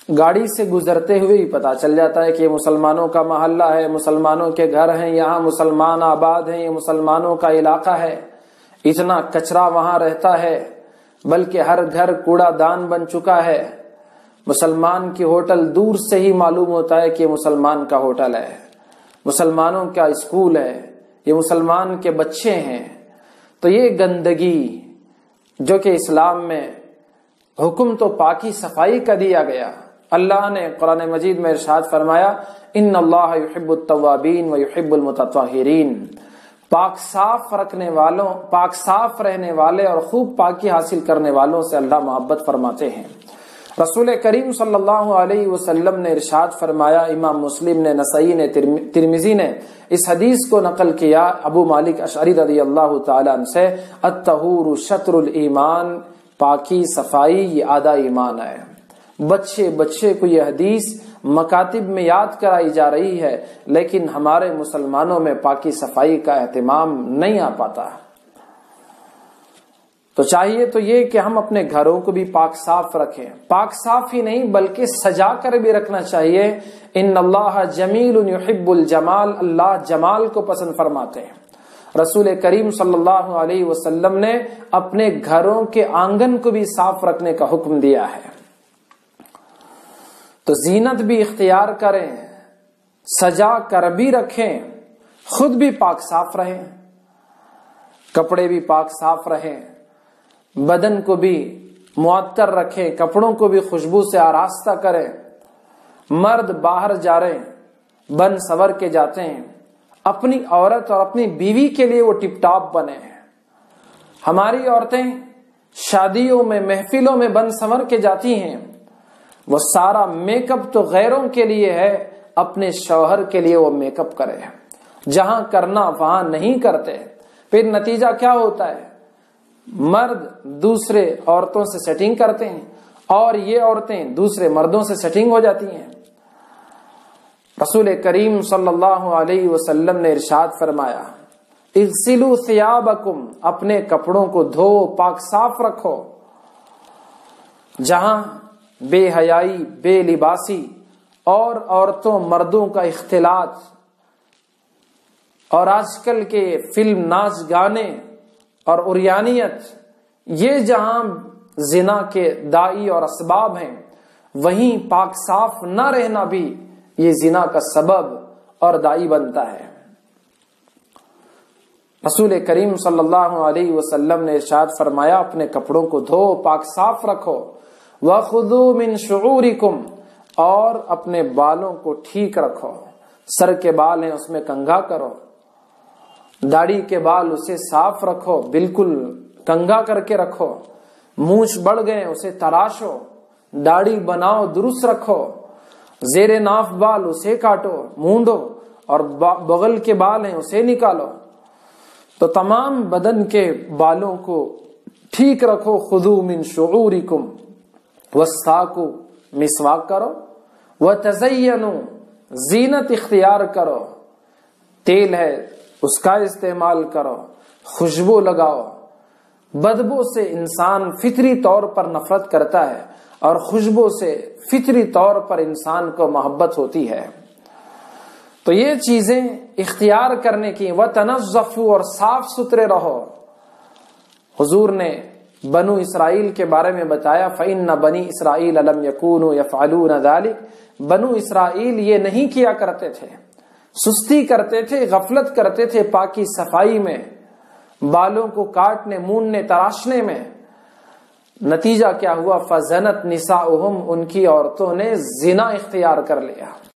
گاڑی سے گزرتے ہوئے ہی پتا چل جاتا ہے کہ یہ مسلمانوں کا محلہ ہے، مسلمانوں کے گھر ہیں، یہاں مسلمان آباد ہیں، یہ مسلمانوں کا علاقہ ہے۔ اتنا کچرا وہاں رہتا ہے، بلکہ ہر گھر کوڑا دان بن چکا ہے۔ مسلمان کی ہوٹل دور سے ہی معلوم ہوتا ہے کہ یہ مسلمان کا ہوٹل ہے، مسلمانوں کا اسکول ہے، یہ مسلمان کے بچے ہیں۔ تو یہ گندگی جو کہ اسلام میں حکم تو پاکی صفائی کا دیا گیا، اللہ نے قرآن مجید میں ارشاد فرمایا ان اللہ یحب التوابین ویحب المتطہرین، پاک صاف رہنے والے اور خوب پاکی حاصل کرنے والوں سے اللہ محبت فرماتے ہیں۔ رسول کریم صلی اللہ علیہ وسلم نے ارشاد فرمایا، امام مسلم نے، نسائی نے، ترمذی نے اس حدیث کو نقل کیا ابو مالک اشعری رضی اللہ تعالی عنہ سے، الطہور شطر الایمان، پاکی صفائی یہ آدھا ایمان ہے۔ بچے کو یہ حدیث مکاتب میں یاد کرائی جا رہی ہے، لیکن ہمارے مسلمانوں میں پاکی صفائی کا اہتمام نہیں آ پاتا۔ تو چاہیے تو یہ کہ ہم اپنے گھروں کو بھی پاک صاف رکھیں، پاک صاف ہی نہیں بلکہ سجا کر بھی رکھنا چاہیے۔ ان اللہ جمیل یحب الجمال، اللہ جمال کو پسند فرماتے ہیں۔ رسول کریم صلی اللہ علیہ وسلم نے اپنے گھروں کے آنگن کو بھی صاف رکھنے کا حکم دیا ہے۔ تو زینت بھی اختیار کریں، سجا کر بھی رکھیں، خود بھی پاک صاف رہیں، کپڑے بھی پاک صاف رہیں، بدن کو بھی معطر رکھیں، کپڑوں کو بھی خوشبو سے آراستہ کریں۔ مرد باہر جا رہے ہیں، بن سور کے جاتے ہیں، اپنی عورت اور اپنی بیوی کے لیے وہ ٹپ ٹاپ بنے ہیں۔ ہماری عورتیں شادیوں میں، محفلوں میں بن سور کے جاتی ہیں، وہ سارا میک اپ تو غیروں کے لیے ہے، اپنے شوہر کے لیے وہ میک اپ کرے، جہاں کرنا وہاں نہیں کرتے۔ پھر نتیجہ کیا ہوتا ہے؟ مرد دوسرے عورتوں سے سیٹنگ کرتے ہیں اور یہ عورتیں دوسرے مردوں سے سیٹنگ ہو جاتی ہیں۔ رسول کریم صلی اللہ علیہ وسلم نے ارشاد فرمایا اغسلوا ثیابکم، اپنے کپڑوں کو دھو، پاک صاف رکھو۔ جہاں بے حیائی، بے لباسی اور عورتوں مردوں کا اختلاط اور آج کل کے فلم، ناچ گانے اور عریانیت، یہ جہاں زنا کے داعی اور اسباب ہیں، وہیں پاک صاف نہ رہنا بھی یہ زنا کا سبب اور داعی بنتا ہے۔ رسول کریم صلی اللہ علیہ وسلم نے ارشاد فرمایا اپنے کپڑوں کو دھو، پاک صاف رکھو۔ وَخُذُوا مِن شُعُورِكُمْ، اور اپنے بالوں کو ٹھیک رکھو۔ سر کے بال ہیں اس میں کنگھا کرو، داڑھی کے بال اسے صاف رکھو، بالکل کنگھا کر کے رکھو۔ مونچھ بڑھ گئے اسے تراشو، داڑھی بناؤ، درست رکھو۔ زیر ناف بال اسے کاٹو، مونڈو، اور بغل کے بال ہیں اسے نکالو۔ تو تمام بدن کے بالوں کو ٹھیک رکھو۔ خذوا من شعورکم، واستاقوا، مسواک کرو، وتزینوا، زینت اختیار کرو، تیل ہے اس کا استعمال کرو، خوشبو لگاؤ۔ بدبو سے انسان فطری طور پر نفرت کرتا ہے اور خوشبو سے فطری طور پر انسان کو محبت ہوتی ہے۔ تو یہ چیزیں اختیار کرنے کی، وَتَنَظَّفُوا، اور صاف ستھرے رہو۔ حضور نے بنو اسرائیل کے بارے میں بتایا فَإِنَّ بَنِي إِسْرَائِيلَ لَمْ يَكُونُوا يَفْعَلُونَ ذَلِكَ، بنو اسرائیل یہ نہیں کیا کرتے تھے، سستی کرتے تھے، غفلت کرتے تھے پاکی صفائی میں، بالوں کو کاٹنے، موننے، تراشنے میں۔ نتیجہ کیا ہوا؟ فَزَنَتْ نِسَاؤُهُمْ، ان کی عورتوں نے زنا اختیار کر لیا۔